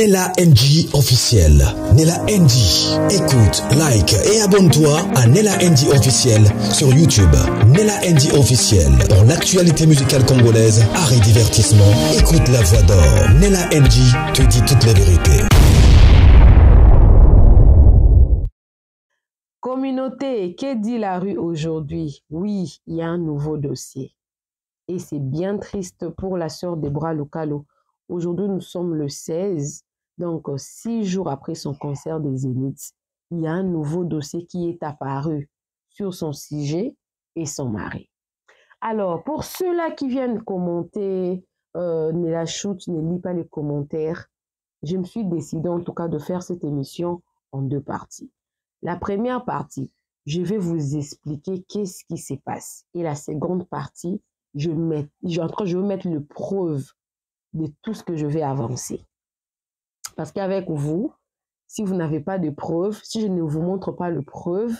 Nella NG officiel. Nella NG. Écoute, like et abonne-toi à Nella NG officiel sur YouTube. Nella NG officiel. Pour l'actualité musicale congolaise, art et divertissement, écoute la voix d'or. Nella NG te dit toutes les vérités. Communauté, que dit la rue aujourd'hui? Oui, il y a un nouveau dossier. Et c'est bien triste pour la sœur Deborah Lukalo. Aujourd'hui, nous sommes le 16, donc 6 jours après son concert des Zénith. Il y a un nouveau dossier qui est apparu sur son sujet et son mari. Alors, pour ceux-là qui viennent commenter, ne la shoot, ne lis pas les commentaires, je me suis décidée en tout cas de faire cette émission en 2 parties. La première partie, je vais vous expliquer qu'est-ce qui se passe. Et la seconde partie, je vais mettre le preuve de tout ce que je vais avancer. Parce qu'avec vous, si vous n'avez pas de preuves, si je ne vous montre pas le preuve,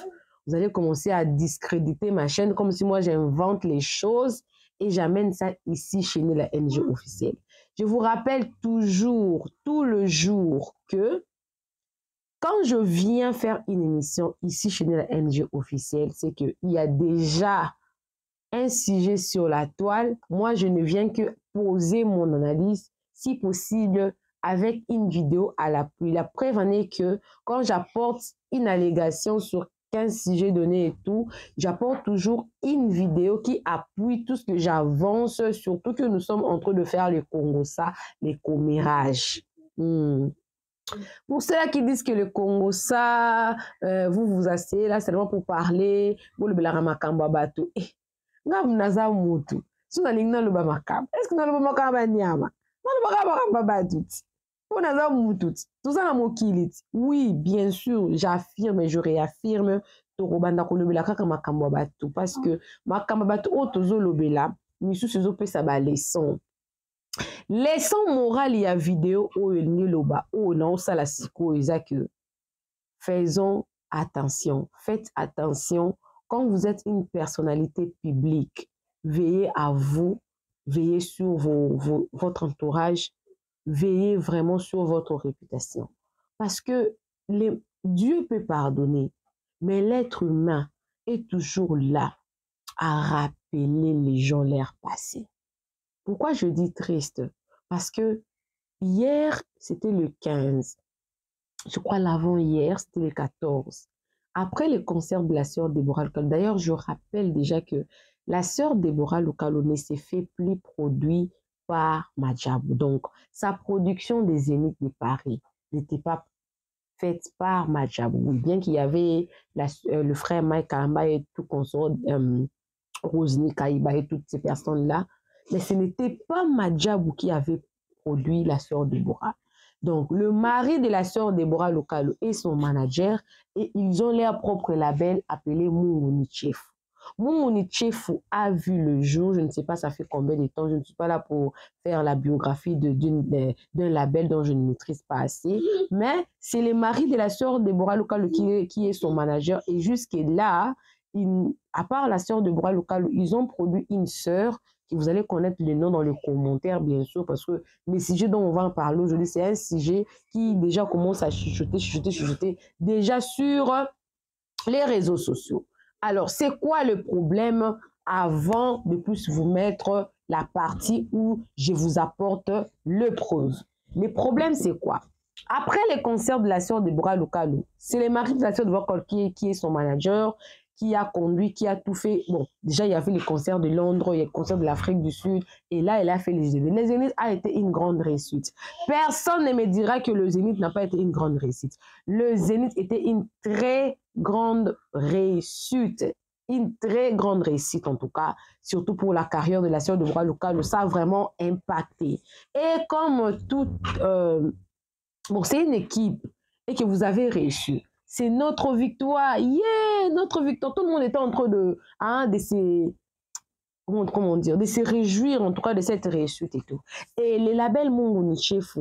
vous allez commencer à discréditer ma chaîne comme si moi j'invente les choses et j'amène ça ici chez Nella NG officielle. Je vous rappelle toujours, tout le jour, que quand je viens faire une émission ici chez Nella NG officielle, c'est qu'il y a déjà un sujet sur la toile. Moi, je ne viens que poser mon analyse, si possible, avec une vidéo à l'appui. La preuve en est que quand j'apporte une allégation sur 15 sujets donnés et tout, j'apporte toujours une vidéo qui appuie tout ce que j'avance, surtout que nous sommes en train de faire les Congossa, les commérages. Pour ceux-là qui disent que le Congo, ça, vous vous asseyez là seulement pour parler, vous le belaramakamba bateau. Ngam naza mutu. Suna lingna luba makamba. Est-ce que naluba makamba nyama? Naluba makamba batuti. Pour naza mutu. Tout ça na mokiliti. Oui, bien sûr, j'affirme et je réaffirme torobanda ko lobela kaka makamba batu parce que makamba batu otozo lobela, misu sezo pesa ba leçon. Leçon morale ya vidéo o elni loba o na osala siko eza que faisons attention. Faites attention. Quand vous êtes une personnalité publique, veillez à vous, veillez sur votre entourage, veillez vraiment sur votre réputation. Parce que Dieu peut pardonner, mais l'être humain est toujours là à rappeler les gens leur passé. Pourquoi je dis triste? Parce que hier, c'était le 15. Je crois l'avant-hier, c'était le 14. Après le concert de la sœur Deborah Lukalo, d'ailleurs, je rappelle déjà que la sœur Deborah Lukalo ne s'est fait plus produit par Madjabou. Donc, sa production des Zénith de Paris n'était pas faite par Madjabou. Bien qu'il y avait le frère Mike Kalamba et tout consort, Rosny Kaïba et toutes ces personnes-là, mais ce n'était pas Madjabou qui avait produit la sœur Deborah. Donc, le mari de la sœur Deborah Lukalo est son manager et ils ont leur propre label appelé Munguni Chef. Munguni Chef a vu le jour, je ne sais pas ça fait combien de temps, je ne suis pas là pour faire la biographie d'un label dont je ne maîtrise pas assez, mais c'est le mari de la sœur Deborah Lukalo qui est son manager et jusque-là, à part la sœur Deborah Lukalo, ils ont produit une sœur. Vous allez connaître les noms dans les commentaires, bien sûr, parce que les sujets dont on va en parler aujourd'hui, c'est un sujet qui déjà commence à chuchoter, déjà sur les réseaux sociaux. Alors, c'est quoi le problème avant de plus vous mettre la partie où je vous apporte le preuve? Le problème, c'est quoi? Après les concerts de la sœur Deborah Lukalo, c'est le mari de la sœur Deborah Lukalo qui est son manager, qui a conduit, qui a tout fait. Bon, déjà, il y avait les concerts de Londres, il y a les concerts de l'Afrique du Sud, et là, elle a fait les Zénith. Les Zénith a été une grande réussite. Personne ne me dira que le Zénith n'a pas été une grande réussite. Le Zénith était une très grande réussite. Une très grande réussite, en tout cas, surtout pour la carrière de la sœur Deborah Lukalo. Ça a vraiment impacté. Et comme tout... bon, c'est une équipe, et que vous avez réussi. C'est notre victoire. Yeah, notre victoire. Tout le monde était en train de se réjouir en tout cas de cette réussite et tout. Et le label Munguni Chef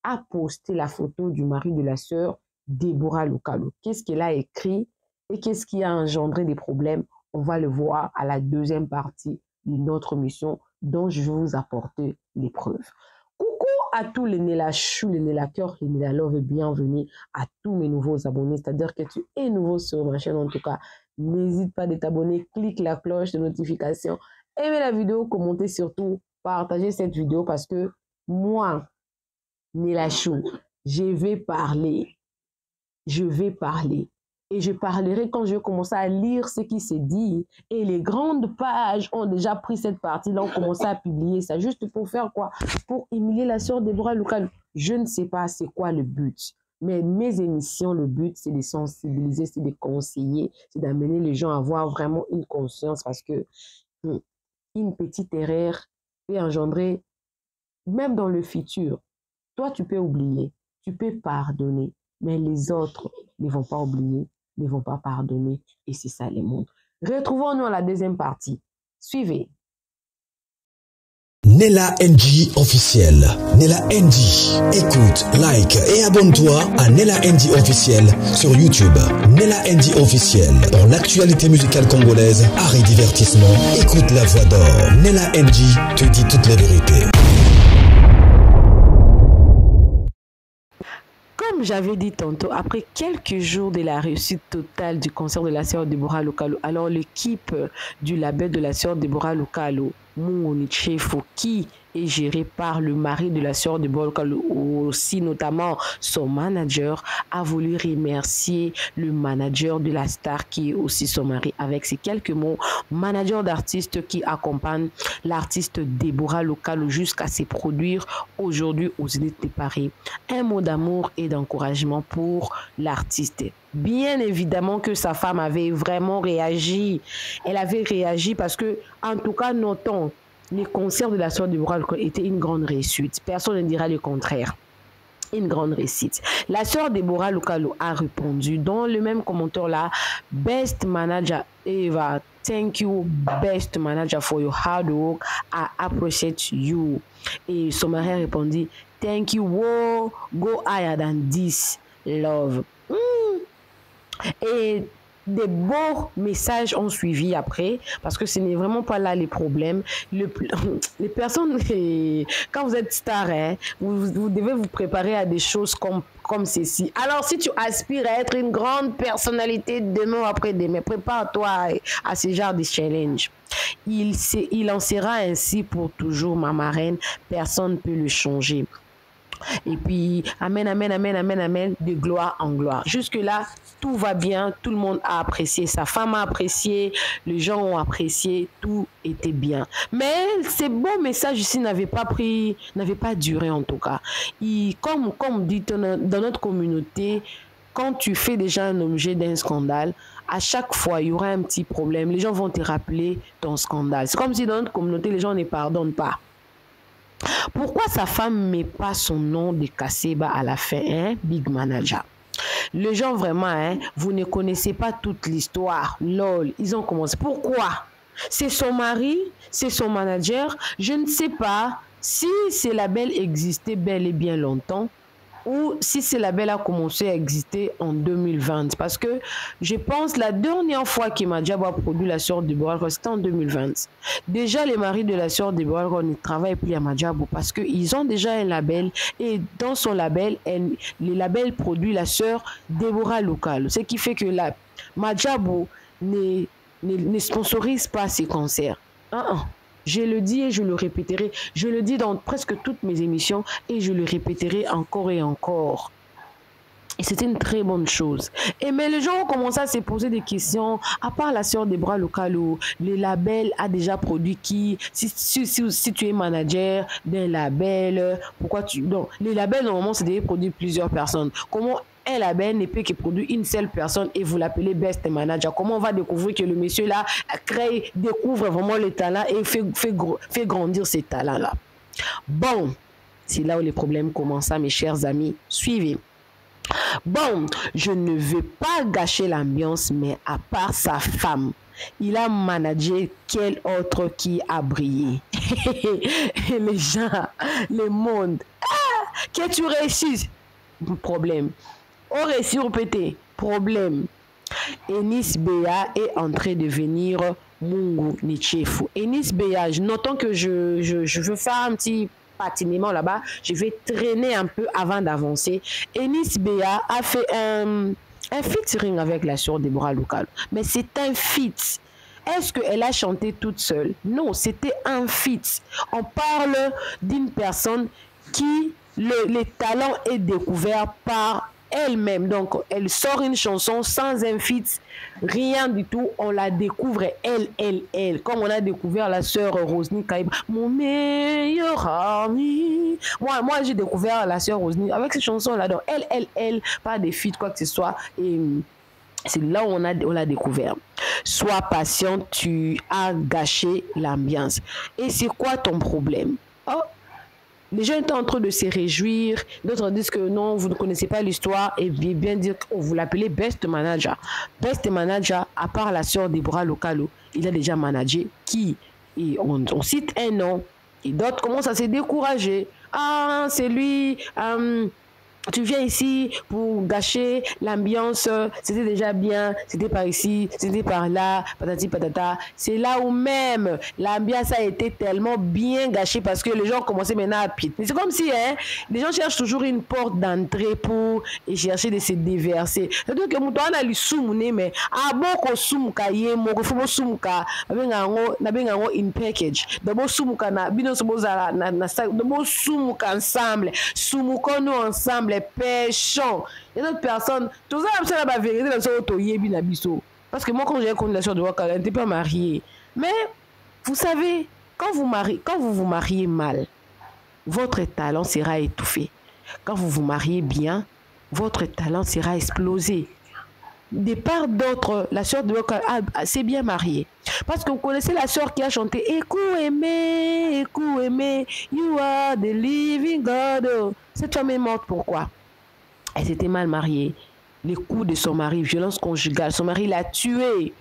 a posté la photo du mari de la sœur Deborah Lukalo. Qu'est-ce qu'elle a écrit et qu'est-ce qui a engendré des problèmes? On va le voir à la deuxième partie de notre mission dont je vais vous apporter les preuves. Coucou à tous les Nélachou, les Nélakeurs, les Nélalove, et bienvenue à tous mes nouveaux abonnés. C'est-à-dire que tu es nouveau sur ma chaîne, en tout cas, n'hésite pas de t'abonner, clique la cloche de notification, aimez la vidéo, commentez surtout, partagez cette vidéo parce que moi, Nélachou, je vais parler. Et je parlerai quand je vais commencer à lire ce qui s'est dit. Et les grandes pages ont déjà pris cette partie-là, ont commencé à publier ça. Juste pour faire quoi? Pour humilier la sœur Deborah Lukalu. Je ne sais pas c'est quoi le but. Mais mes émissions, le but, c'est de sensibiliser, c'est de conseiller, c'est d'amener les gens à avoir vraiment une conscience parce que une petite erreur peut engendrer, même dans le futur, toi, tu peux oublier, tu peux pardonner, mais les autres ne vont pas oublier, ne vont pas pardonner, et c'est ça le monde. Retrouvons-nous à la deuxième partie. Suivez. Nella NG officiel. Nella NG. Écoute, like et abonne-toi à Nella NG officiel sur YouTube. Nella NG officiel. Pour l'actualité musicale congolaise, art et divertissement, écoute la voix d'or. Nella NG te dit toutes les vérités. Comme j'avais dit tantôt, après quelques jours de la réussite totale du concert de la sœur Deborah Lukalu, alors l'équipe du label de la sœur Deborah Lukalu, Mungu Nichefu, qui est géré par le mari de la sœur Deborah Lukalu, aussi notamment son manager, a voulu remercier le manager de la star qui est aussi son mari avec ces quelques mots. Manager d'artiste qui accompagne l'artiste Deborah Lukalu jusqu'à se produire aujourd'hui aux Zénith de Paris. Un mot d'amour et d'encouragement pour l'artiste. Bien évidemment que sa femme avait vraiment réagi. Elle avait réagi parce que, en tout cas, notons, les concerts de la sœur Deborah Lukalu étaient une grande réussite. Personne ne dira le contraire. Une grande réussite. La sœur Deborah Lukalu a répondu dans le même commentaire là, Best Manager Eva, thank you Best Manager for your hard work, I appreciate you. Et son mari a répondu, thank you, whoa, go higher than this, love. Et des beaux messages ont suivi après, parce que ce n'est vraiment pas là les problèmes. Les personnes, quand vous êtes star, hein, vous devez vous préparer à des choses comme ceci. Alors, si tu aspires à être une grande personnalité demain ou après-demain, prépare-toi à ce genre de challenge. Il en sera ainsi pour toujours, ma marraine. Personne ne peut le changer. Et puis, amen, amen, amen, amen, amen, de gloire en gloire. Jusque-là, tout va bien, tout le monde a apprécié, sa femme a apprécié, les gens ont apprécié, tout était bien. Mais ces beaux messages ici n'avaient pas duré en tout cas. Comme dit dans notre communauté, quand tu fais déjà un objet d'un scandale, à chaque fois, il y aura un petit problème. Les gens vont te rappeler ton scandale. C'est comme si dans notre communauté, les gens ne pardonnent pas. Pourquoi sa femme ne met pas son nom de Kaseba à la fin, hein? Big Manager. Les gens vraiment, hein, vous ne connaissez pas toute l'histoire. Lol, ils ont commencé. Pourquoi? C'est son mari, c'est son manager. Je ne sais pas si ce label existait bel et bien longtemps ou si ce label a commencé à exister en 2020. Parce que je pense la dernière fois que Madjabo a produit la sœur de Deborah, c'était en 2020. Déjà, les maris de la sœur de Deborah ne travaillent plus à Madjabo parce qu'ils ont déjà un label et dans son label, le label produit la sœur Deborah Lukalu. Ce qui fait que Madjabo ne sponsorise pas ses concerts. Je le dis et je le répéterai. Je le dis dans presque toutes mes émissions et je le répéterai encore et encore. Et c'était une très bonne chose. Mais les gens ont commencé à se poser des questions. À part la sœur Deborah Lukalu, le label a déjà produit qui? Si tu es manager d'un label, pourquoi tu... Donc, les labels, normalement, c'est de produire plusieurs personnes. Comment un label ne peut que produire une seule personne et vous l'appelez Best Manager? Comment on va découvrir que le monsieur là découvre vraiment les talents et fait grandir ces talents-là? Bon, c'est là où les problèmes commencent, mes chers amis. Suivez. Bon, je ne veux pas gâcher l'ambiance, mais à part sa femme, il a managé quel autre qui a brillé? Les gens, le monde. Que tu réussisses? Problème. Au réussi ou pété? Problème. Enis Beya est en train de devenir Mungu Nichefu. Enis Beya, notons que je veux faire un petit patinement là-bas. Je vais traîner un peu avant d'avancer. Enis Bea a fait un featuring avec la sœur Deborah Lukalo. Mais c'est un feat. Est-ce qu'elle a chanté toute seule? Non, c'était un feat. On parle d'une personne qui, le talent est découvert par elle-même. Donc, elle sort une chanson sans un feat, rien du tout. On la découvre, elle. Comme on a découvert la sœur Rosny Kaïba, mon meilleur ami. Moi j'ai découvert la sœur Rosny avec cette chanson-là. Donc, elle, pas de feat, quoi que ce soit. Et c'est là où on l'a découvert. Sois patient, tu as gâché l'ambiance. Et c'est quoi ton problème? Oh, les gens étaient en train de se réjouir. D'autres disent que non, vous ne connaissez pas l'histoire. Et bien dire qu'on vous l'appelez Best Manager. Best Manager, à part la sœur Deborah Lukalo, il a déjà managé qui? Et on cite un nom. Et d'autres commencent à se décourager. Ah, c'est lui. Tu viens ici pour gâcher l'ambiance, c'était déjà bien, c'était par ici, c'était par là, patati patata. C'est là où même l'ambiance a été tellement bien gâchée parce que les gens commençaient maintenant à pied. Mais c'est comme si les gens cherchent toujours une porte d'entrée pour chercher de se déverser. C'est-à-dire que muto ana lisumune mais aboko sumuka ye moko fubo sumuka nabengango in package. D'abord sumuka na bino sobozala na d'abord sumuka ensemble, sumukono ensemble. Péchons. Il y a d'autres personnes, tout ça, c'est la vérité, parce que moi, quand j'ai connu la sœur de Wakala, elle n'était pas mariée. Mais, vous savez, quand vous vous mariez mal, votre talent sera étouffé. Quand vous vous mariez bien, votre talent sera explosé. De part d'autres, la sœur de Wakala s'est bien mariée. Parce que vous connaissez la sœur qui a chanté Écoute aimé, you are the living God. Cette femme est morte, pourquoi? Elle s'était mal mariée. Les coups de son mari, violence conjugale, son mari l'a tuée.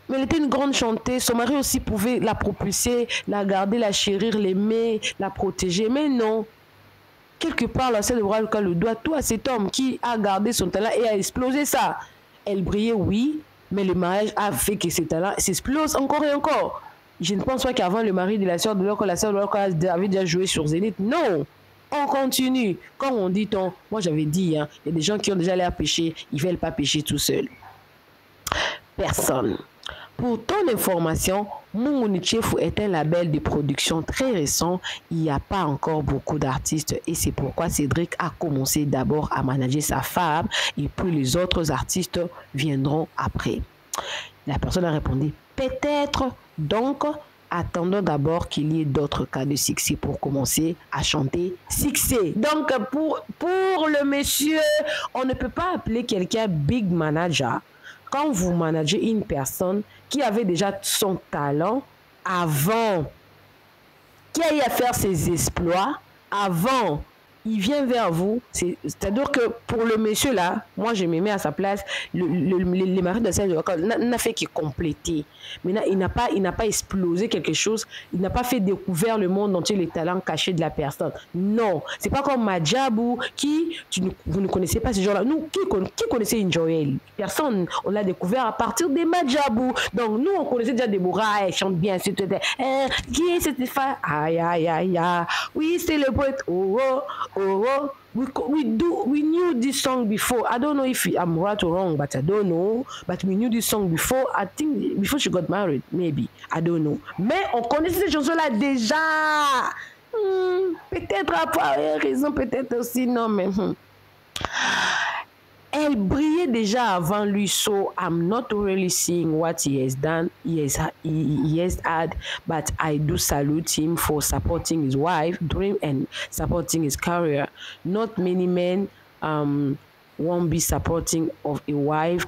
Mais elle était une grande chanteuse. Son mari aussi pouvait la propulser, la garder, la chérir, l'aimer, la protéger. Mais non. Quelque part, la sœur de Deborah Lukalo doit tout à cet homme qui a gardé son talent et a explosé ça. Elle brillait, oui, mais le mariage a fait que ses talents s'explosent encore et encore. Je ne pense pas qu'avant le mari de la sœur de Lukalo, la sœur de Lukalo avait déjà joué sur Zénith. Non. On continue. Comme on dit, moi j'avais dit, il y a des gens qui ont déjà l'air péché, ils ne veulent pas pécher tout seuls. Personne. Pour ton information, Munguni Chefu est un label de production très récent. Il n'y a pas encore beaucoup d'artistes et c'est pourquoi Cédric a commencé d'abord à manager sa femme et puis les autres artistes viendront après. La personne a répondu, peut-être, donc attendons d'abord qu'il y ait d'autres cas de succès pour commencer à chanter succès. Donc, pour le monsieur, on ne peut pas appeler quelqu'un big manager quand vous managez une personne qui avait déjà son talent avant, qui a eu à faire ses exploits avant. Il vient vers vous, c'est-à-dire que pour le monsieur là, moi je me mets à sa place, le mari de celle de Wakala n'a fait que compléter. Maintenant, il n'a pas explosé quelque chose, il n'a pas fait découvrir le monde entier les talents cachés de la personne. Non, c'est pas comme Madjabou vous ne connaissez pas ce genre-là. Nous, qui connaissait Joël? Personne, on l'a découvert à partir de Madjabou. Donc nous, on connaissait déjà Deborah, elle chante bien, qui est cette femme? Aïe, aïe, aïe, aïe. Oui, c'est le poète. We knew this song before. I don't know if I'm right or wrong, but I don't know. But we knew this song before. I think before she got married, maybe. I don't know. Mais on connaissait cette chanson-là déjà. Peut-être à part raison, peut-être aussi non, mais. Elle brillait déjà avant lui, so I'm not really seeing what he has done. He has had, but I do salute him for supporting his wife, dream, and supporting his career. Not many men won't be supporting of a wife,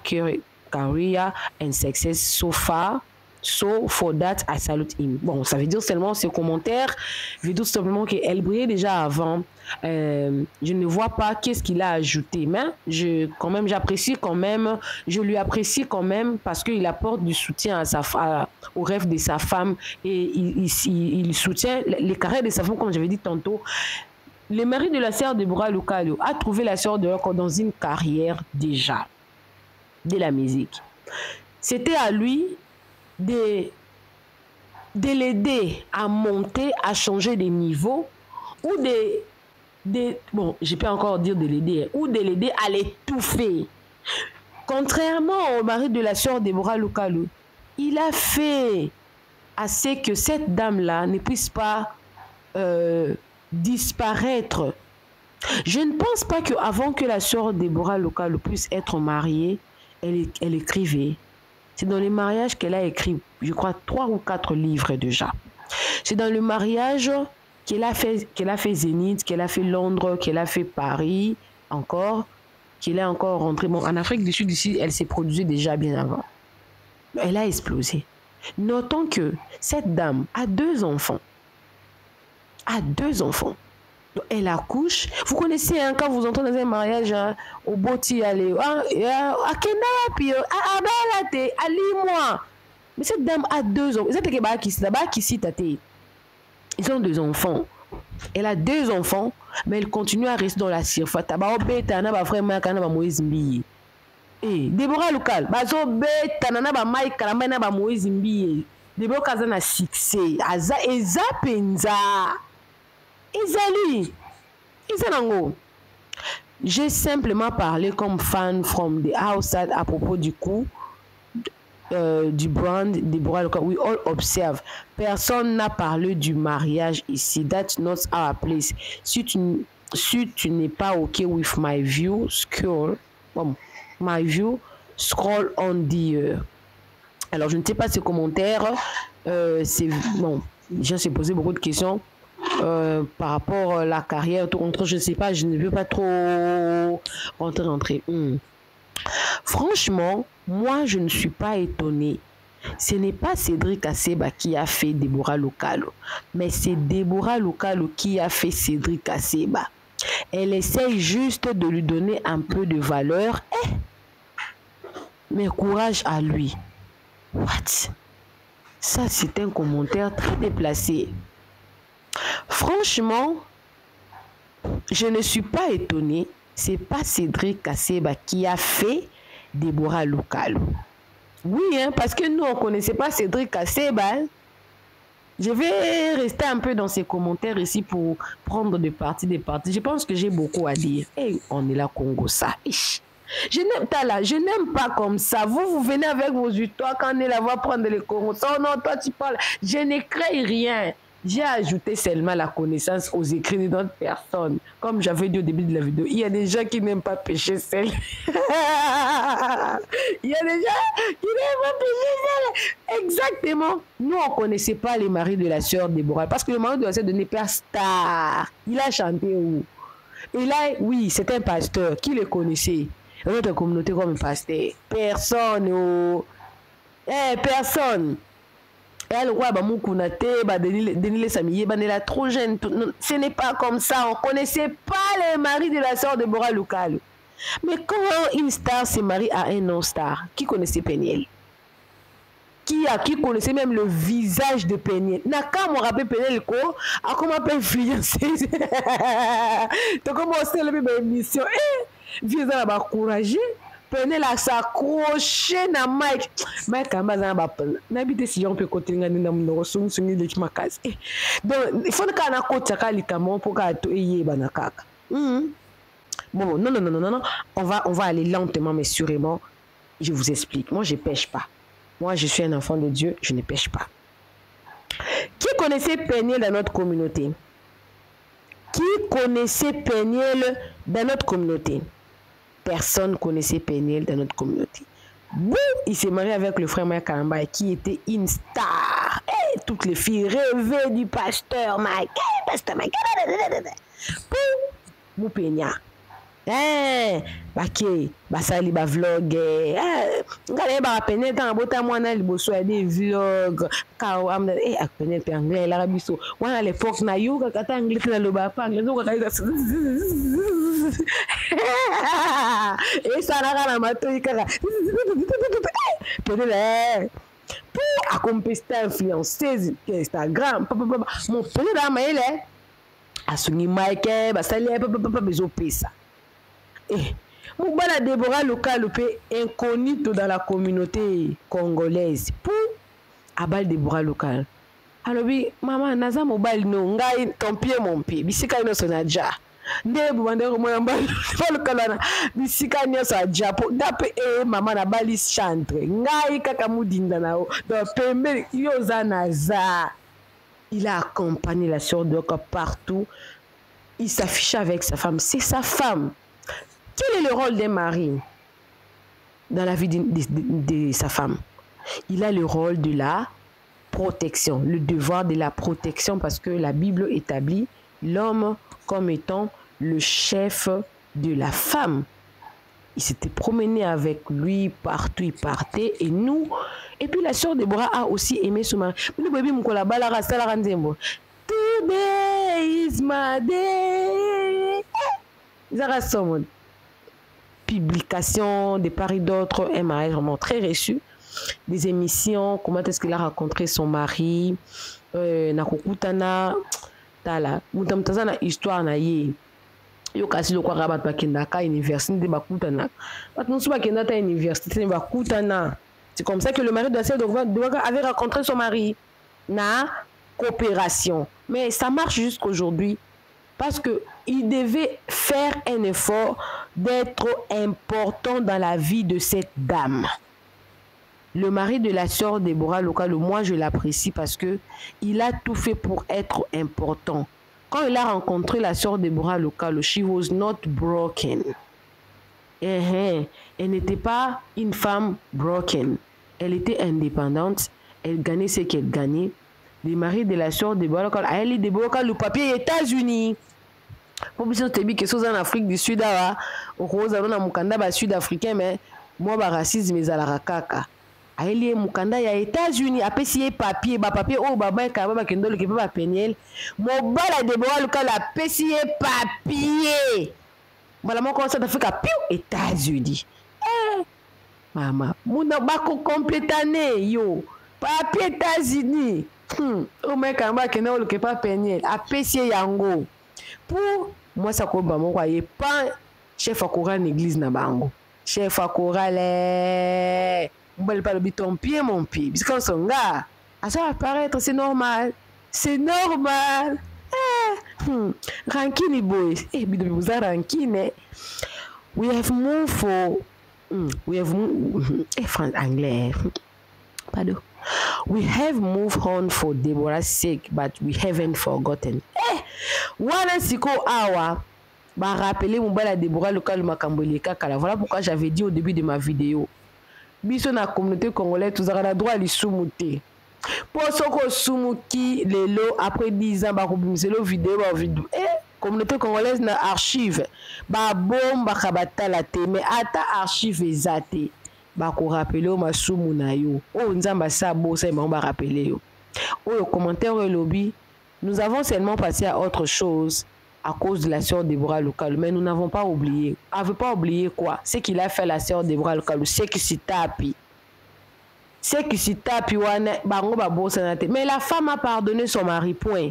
career, and success so far. So, for that, I salute him. Bon, ça veut dire seulement ce commentaire, veut dire simplement qu'elle brillait déjà avant. Je ne vois pas qu'est-ce qu'il a ajouté, mais j'apprécie quand même, je lui apprécie quand même parce qu'il apporte du soutien au rêve de sa femme et il soutient les carrières de sa femme, comme j'avais dit tantôt. Le mari de la sœur de Deborah Lukalo a trouvé la sœur de Lukalo dans une carrière déjà de la musique. C'était à lui de l'aider à monter, à changer de niveau ou bon, je peux encore dire de l'aider, ou de l'aider à l'étouffer. Contrairement au mari de la sœur Deborah Lukalu, il a fait assez que cette dame-là ne puisse pas disparaître. Je ne pense pas qu'avant que la sœur Deborah Lukalu puisse être mariée, elle écrivait. C'est dans les mariages qu'elle a écrit, je crois, 3 ou 4 livres déjà. C'est dans le mariage qu'elle a fait Zénith, qu'elle a fait Londres, qu'elle a fait Paris, encore, qu'elle est encore rentrée. Bon, en Afrique du Sud, ici, elle s'est produite déjà bien avant. Elle a explosé. Notons que cette dame a 2 enfants. Elle accouche. Vous connaissez, hein, quand vous entrez dans un mariage, hein, au Boti, allez, moi. Mais cette dame a 2 enfants. Ils ont 2 enfants. Elle a 2 enfants, mais elle continue à rester dans la surface. Deborah Lukalu, Deborah Kazana succès. J'ai simplement parlé comme fan from the outside à propos du coup du brand Deborah Lukalu. We all observe. Personne n'a parlé du mariage ici. That's not our place. Si tu n'es pas OK with my view, scroll on the alors je ne sais pas ces commentaires. C'est bon. Les gens s'est posé beaucoup de questions par rapport à la carrière, tout contre, je ne sais pas, je ne veux pas trop rentrer. Franchement, moi, je ne suis pas étonnée. Ce n'est pas Cédric Aseba qui a fait Deborah Lukalu, mais c'est Deborah Lukalu qui a fait Cédric Aseba. Elle essaye juste de lui donner un peu de valeur. Mais courage à lui. What? Ça, c'est un commentaire très déplacé. Franchement, je ne suis pas étonnée. C'est pas Cédric Aseba qui a fait Deborah Lukalu. Oui, hein, parce que nous, on ne connaissait pas Cédric Aseba. Hein. Je vais rester un peu dans ces commentaires ici pour prendre des parties. Je pense que j'ai beaucoup à dire. Et on est là, Congo, ça. Je n'aime pas comme ça. Vous venez avec vos histoires quand on est là, va prendre les Congos. Oh non, toi tu parles. Je n'écris rien. J'ai ajouté seulement la connaissance aux écrits de d'autres personnes. Comme j'avais dit au début de la vidéo, il y a des gens qui n'aiment pas pécher seul. Il y a des gens qui n'aiment pas pécher seul. Exactement. Nous, on ne connaissait pas les maris de la sœur Deborah. Parce que le mari de la sœur de Népère Star, il a chanté où? Et là, oui, c'est un pasteur. Qui le connaissait? Notre communauté comme pasteur. Personne. Oh. Personne. Elle roi Bamoukounate, Denile Samiye, Banela trop jeune. Ce n'est pas comme ça. On ne connaissait pas les maris de la sœur de Deborah Lukalu. Mais comment une star se marie à un non-star? Qui connaissait Peniel? Qui connaissait même le visage de Peniel? N'a-qu'à me rappeler Peniel quoi? À comment peut influencer? Donc comment on s'est levé dans l'émission? Vieux à la courageux. Peniel a s'accroché na Mike. Mike a mazan ba pel. N'habite si on peut continuer na mon son de Chimakas. Donc il faut que na kota kalikamo pour ka to eye banakaka. Bon, non. On va aller lentement mais sûrement. Je vous explique. Moi je pêche pas. Moi je suis un enfant de Dieu, je ne pêche pas. Qui connaissait Peniel dans notre communauté? Qui connaissait Peniel dans notre communauté? Personne connaissait Peniel dans notre communauté. Bon, il s'est marié avec le frère Mike Kalamba qui était une star. Toutes les filles rêvaient du pasteur Mike. Pasteur Mike. Bon, Moupenia. Basali ba vlog. Ngale ba Peniel dans bota mwana liboso ya des vlogs. Ka am Peniel pe anglais la biso. Wana l'époque na yo kata anglais na loba pa anglais zo ka et ça n'a rien à mato ikara. Peniel pour accompagner influenceuse Instagram. Mon Peniel a maile a songi Mike basali bezo pesa. Moubala Deborah Lukalu inconnu dans la communauté congolaise. Pour Abal Deborah Lukalu. alobi mama naza mobali no ngai ton pied mon pied bisika nyonso na ja nde bubande komona balukalana bisika nyonso aja po dape mama na bali chantre ngai kaka mudinda na o donc pembe yo za naza. Il a accompagné la sœur de Oka partout. Il s'affichait avec sa femme. C'est sa femme. Quel est le rôle d'un mari dans la vie de sa femme? Il a le rôle de la protection, le devoir de la protection, parce que la Bible établit l'homme comme étant le chef de la femme. Il s'était promené avec lui partout, il partait, et nous. Et puis la sœur Déborah a aussi aimé son mari. Today is my day. Publication de part et d'autre, un mariage vraiment très reçu. Des émissions, comment est-ce qu'il a rencontré son mari, nakokutana, tala, mutamtazana histoire na ye. Yo kasi lokwa rabat bakenda ka université bakutana. Batnusu bakenda ta université bakutana. C'est comme ça que le mari de la sœur avait rencontré son mari. Na coopération. Mais ça marche jusqu'aujourd'hui. Parce qu'il devait faire un effort d'être important dans la vie de cette dame. Le mari de la sœur Déborah Lokalo, moi je l'apprécie parce que il a tout fait pour être important. Quand il a rencontré la sœur Déborah Lokalo, she was not broken. Elle n'était pas une femme broken. Elle était indépendante. Elle gagnait ce qu'elle gagnait. Le mari de la sœur Déborah Lokalo, elle est Déborah le papier aux États-Unis. Pour que quelque chose en Afrique du Sud, au rose, on a mukanda sud-africain, mais moi, racisme, mais à la rakaka. Elle est mukanda ya États-Unis, après si papier, papier, oh, baba, kababa, kendolo, qui peut pas peigner. Mon bala Déborah Lokalo, la pessier papier. Voilà, moi, quand ça fait qu'à États-Unis. Maman, mon bako complétané, yo. Papier États-Unis. Oh, mais quand même, kendolo, qui peut pas peigner. A pessier yango. Pour moi, ça compte pas. Moi, je pas chef à chorale l'église na bango. Chef à chorale, on va pas le ton pied, mon pied. Parce qu'on s'en gars, ça va paraître, c'est normal. C'est normal. Rankine boys. Vous avez rankine. We have moved for. We have moved. France anglais. Pardon. We have moved on for Deborah's sake, but we haven't forgotten. Wana siko awa ba rappeler mon bala Déborah Lokalo makamboli kala. Voilà pourquoi j'avais dit au début de ma vidéo. Biso na communauté congolaise tous a droit à l'isumuté. Pour soko sumuki lelo après 10 ans ba kobimiselo vidéo ba vidéo. Communauté congolaise na archive ba bomba kabata la te mais ata archive ezate. Ba ko rappeler o masumu na yo. O nzamba sa bo sa ba rappeler yo. O commentaire et lobby. Nous avons seulement passé à autre chose à cause de la sœur Déborah Lokalo, mais nous n'avons pas oublié. On ne veut pas oublier quoi? C'est qu'il a fait la sœur Déborah Lokalo, c'est qui s'y tape. C'est qui s'y tape, mais la femme a pardonné son mari, point.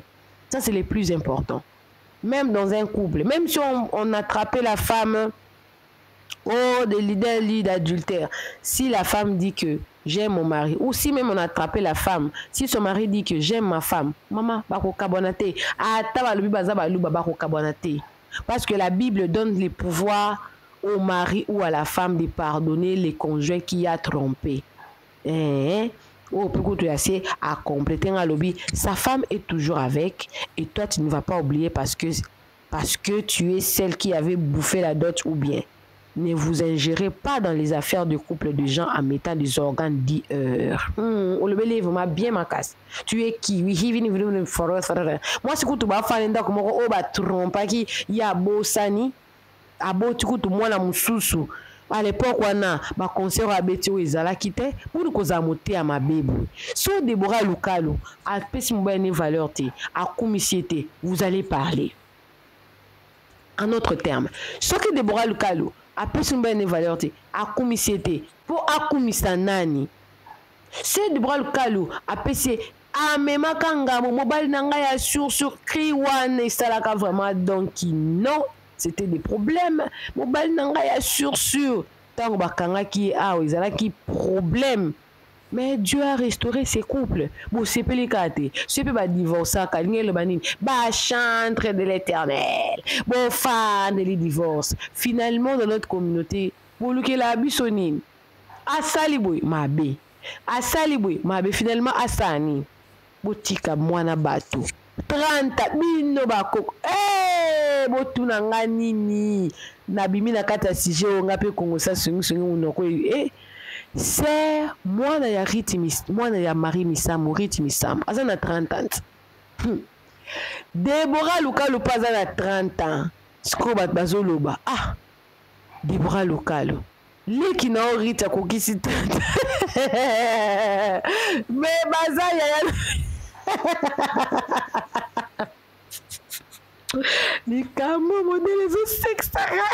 Ça, c'est le plus important. Même dans un couple, même si on attrapait la femme, des leaders d'adultère, si la femme dit que j'aime mon mari, ou si même on a attrapé la femme, si son mari dit que j'aime ma femme, maman, bako kabonate, parce que la Bible donne les pouvoirs au mari ou à la femme de pardonner les conjoints qui a trompé. À compléter un lobby, sa femme est toujours avec et toi tu ne vas pas oublier parce que tu es celle qui avait bouffé la dot ou bien. Ne vous ingérez pas dans les affaires de couple de gens en mettant des organes 10 heures. On le bélève, ma bien ma casse. Tu es qui? Moi, c'est que tu vas faire un comme on va tromper qui y a beau sani, à beau tu coûtes moi la moussousou. À l'époque, on a ma concert à Betio et Zala qui était pour nous causer à ma bébé. So Déborah Lokalo, à Pessimouba valeur T, à commissionné, vous allez parler. En autre terme, ce que Déborah Lokalo après son ben valeur a commissionné pour akumisa nani c'est Déborah Lokalo après c'est même kanga mobile nanga ya sur kriwan et salaka vraiment donc non c'était des problèmes mobile nanga ya sur tant bakanga qui a ezala qui problème Mais Dieu a restauré ses couples. Bon, c'est pas les cas. C'est pas divorcer, chantre de l'éternel. Bon, fan de les divorces. Finalement, dans notre communauté, pour le que la bisonine, à Saliboui, ma bé. À Saliboui, ma bé, finalement, à Sani. Botika, moi, na bateau. 30 bino bako. Eh, botuna nga nini. Nabimi na kata sije onga pe Kongo sa sungi unoko. Eh, c'est moi na ya ritmis, moi na ya Marie Misamo, ritmisam. Aza na 30 ans. Deborah Lukalu paza na 30 ans. Skoba bazoloba. Ah. Deborah Lukalu. Leki na orita kokisi 30. Mais baza ya Likamo modèle zo sextara.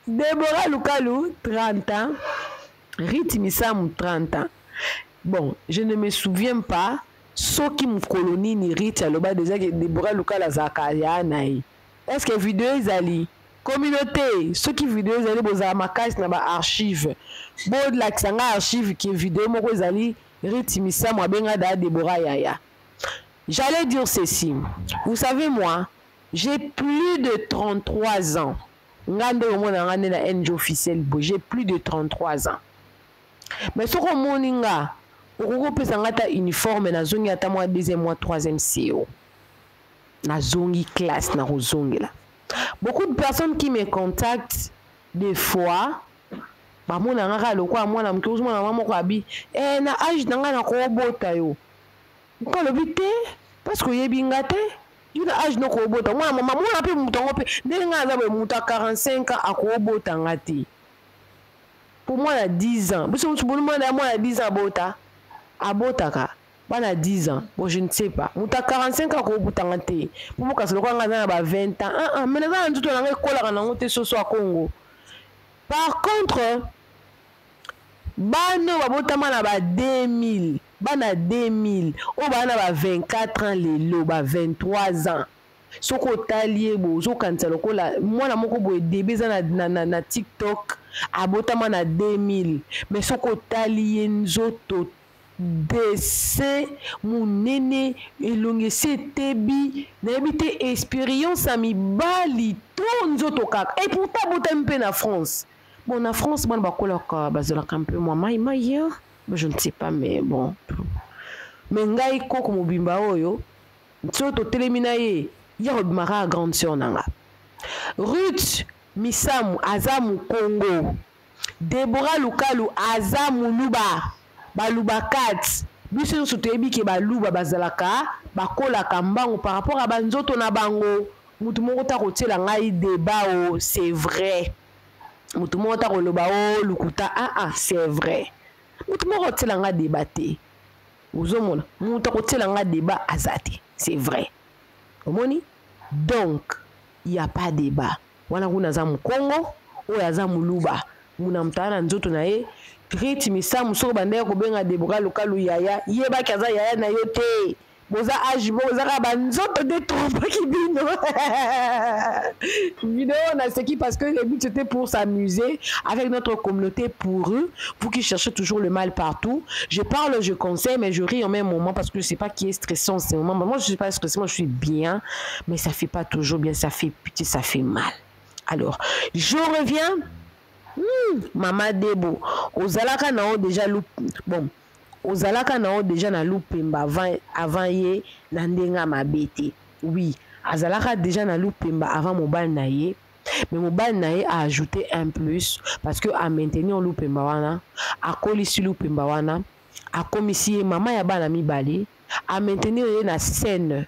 Deborah Lukalu 30 ans. Ritmisam 30 ans. Bon, je ne me souviens pas ce qui me colonie ni Rit à l'oba déjà que Deborah Lukalu Zakaya naï. Est-ce que vidéo ali communauté ceux qui vidéo ali boza makas na ba archive. Bod la kisanga archive qui vidéo moko ezali Ritmisam abenga da Deborah Yaya. J'allais dire ceci. Vous savez moi, j'ai plus de 33 ans. J'ai plus de 33 ans. Mais ce que moninga, on peut s'engager uniforme na zongi ata moi deuxième mois troisième CO. Na zongi classe na rozongi là. Beaucoup de personnes qui me contactent des fois, ba mona ngaka lokwa mwana mkozo mwana mama ko abi na âge nanga na ko bota yo. Ko lobité parce que yebinga te. Il a âge no ko bota moi maman moi pe mutongo pe ndenga za be muta 45 ans akobota ngati pour moi à 10 ans parce que pour moi à 10 ans bota abotaka bana 10 ans bon je ne sais pas muta 45 ans akobota ngati pour moi ka solo nga na ba 20 ans mais na ntuto na kola na ngote soso a Congo. Par contre bano babotama na ba 2000 bana 2000 o bana ba 24 ans lelo ba 23 ans soko talie bo zo kanisa lokola mwana moko boye debeza na TikTok abotama na 2000 mais soko talie nzoto dese munene elonge setebi na ebite expérience ami bali to nzoto kaka et pourtant botam pe na France. Bon, en France, bon, un peu moins maïmaïa. Je ne sais pas, mais bon. Mais ngai koko mobimba oyo. Tsoto teleminaye. Ya mara grande sœur nanga. Ruth Misamu Azamu Congo. Deborah Lukalu Azamu Luba. Baluba kat. Biso sotebi ke baluba bazalaka. Bakola kambango par rapport à banzoto na bango. Mutu moko ta kotela ngai débat o, c'est vrai. Mutumo ta koloba o lukuta c'est vrai. Mutumo kotela nga débatté. Uzomona, muta kotela nga débat azate, c'est vrai. Omoni? Donc, il y a pas débat. Wana kuna za mu Congo, o ya za mu Luba. Muna mtana nzoto na ye, Ritmisam so bande ko benga Deborah Lukalu Yaya, yeba kaza Yaya na yote. Boza âge boza banzoto de trompe qui bino. Vidéo on a ce qui parce que le but c'était pour s'amuser avec notre communauté pour eux, vous qui cherchez toujours le mal partout. Je parle, je conseille mais je ris en même moment parce que je sais pas qui est stressant en ce moment. Moi je suis pas stressée, moi je suis bien, mais ça fait pas toujours bien, ça fait pitié, ça fait mal. Alors, je reviens. Maman Debo, aux alaka nao déjà bon. Ozalaka nao déjà na lupemba avant ye na ndenga mabete. Oui, azalaka déjà na lupemba avant mobile na ye, mais mobile na ye a ajouté un plus parce que a maintenir lupemba wana, a kolisi lupemba wana, a komisi mama ya bana mibali, a maintenir ye na scène,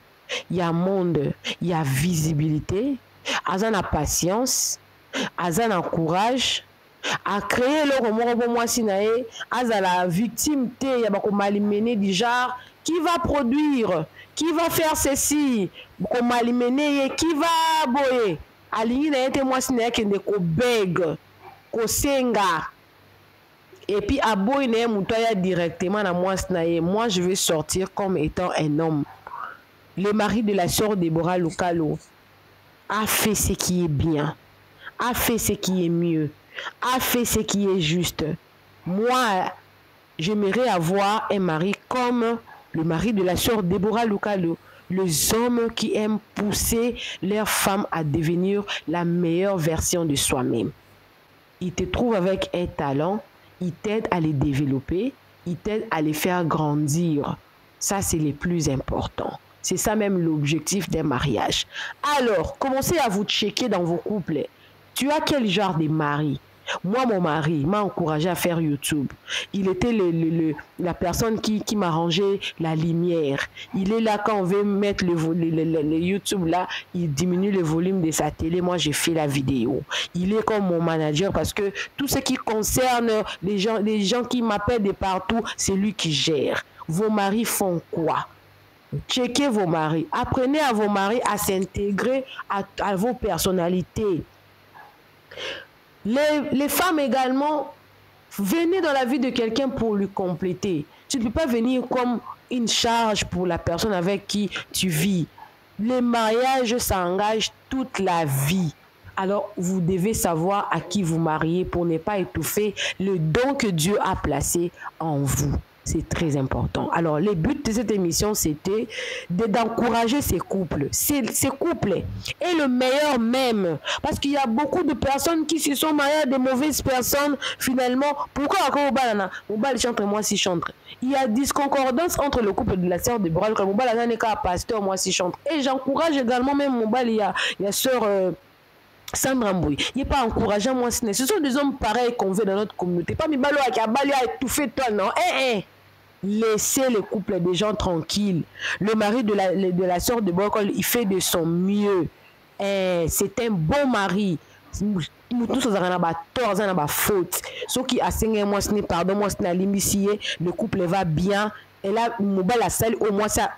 ya monde, ya visibilité, azana patience, azana courage. A créer le remords pour moi sinae à la victime te ya bako malimene du genre qui va produire, qui va faire ceci, bako malimene qui va boyer alingi na ete moi sinae kende ko beg ko senga et puis a boy na mutoya directement na moi sinae. Moi je vais sortir comme étant un homme. Le mari de la sœur Deborah Lukalu a fait ce qui est bien, a fait ce qui est mieux. a fait ce qui est juste. Moi, j'aimerais avoir un mari comme le mari de la sœur Deborah Lukalo. Les hommes qui aiment pousser leurs femmes à devenir la meilleure version de soi-même. Ils te trouvent avec un talent, ils t'aident à les développer, ils t'aident à les faire grandir. Ça, c'est le plus important. C'est ça même l'objectif d'un mariage. Alors, commencez à vous checker dans vos couples. Tu as quel genre de mari? Moi, mon mari m'a encouragé à faire YouTube. Il était la personne qui m'a rangé la lumière. Il est là quand on veut mettre le YouTube là, il diminue le volume de sa télé. Moi, j'ai fait la vidéo. Il est comme mon manager parce que tout ce qui concerne les gens qui m'appellent de partout, c'est lui qui gère. Vos maris font quoi? Checkez vos maris. Apprenez à vos maris à s'intégrer à vos personnalités. Les femmes également, venez dans la vie de quelqu'un pour lui compléter. Tu ne peux pas venir comme une charge pour la personne avec qui tu vis. Les mariages s'engagent toute la vie. Alors, vous devez savoir à qui vous mariez pour ne pas étouffer le don que Dieu a placé en vous. C'est très important. Alors, le but de cette émission, c'était d'encourager ces couples. Ces couples est le meilleur même. Parce qu'il y a beaucoup de personnes qui se sont mariées à de mauvaises personnes. Finalement, pourquoi encore Mobal chante, moi si chante? Il y a disconcordance entre le couple de la sœur de Bral. Mobal n'est qu'un pasteur, moi si chante. Et j'encourage également même Mobal, il y a sœur... Sandra Mbouy, il n'est pas encourageant moi. Ce sont des hommes pareils qu'on veut dans notre communauté. Pas Mibalo qui a balu à étouffer toi, non. Laissez le couple des gens tranquilles. Le mari de la sœur de Brocol, il fait de son mieux. C'est un bon mari. Nous tous on a tort, on a faute. Ceux qui a signé moi ce n'est pardon moi ce n'est l'imitié, le couple va bien. Et là Mobile la salle au moins ça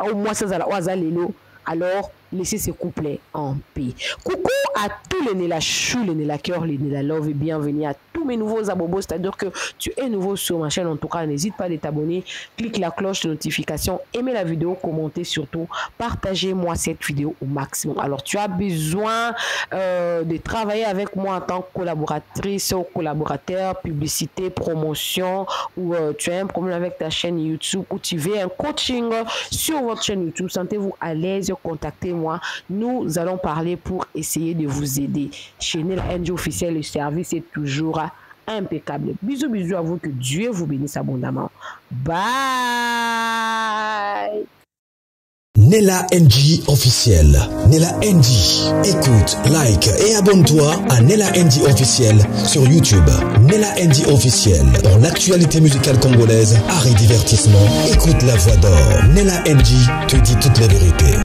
alors laissez ce couple en paix. Coucou à tous les Nela Chou, les Nela Cœur, les Nela Love et bienvenue à tous mes nouveaux abobos. C'est-à-dire que tu es nouveau sur ma chaîne, en tout cas, n'hésite pas à t'abonner, clique la cloche de notification, aimez la vidéo, commentez surtout, partagez-moi cette vidéo au maximum. Alors, tu as besoin de travailler avec moi en tant que collaboratrice ou collaborateur, publicité, promotion, ou tu as un problème avec ta chaîne YouTube, ou tu veux un coaching sur votre chaîne YouTube, sentez-vous à l'aise, contactez-moi. Nous allons parler pour essayer de vous aider. Chez Nela NG officiel, le service est toujours impeccable. Bisous, bisous à vous. Que Dieu vous bénisse abondamment. Bye. Nela NG officiel. Nela NG. Écoute, like et abonne-toi à Nela NG officiel sur YouTube. Nela NG officiel. Pour l'actualité musicale congolaise, art et divertissement, écoute la voix d'or. Nela NG te dit toutes les vérités.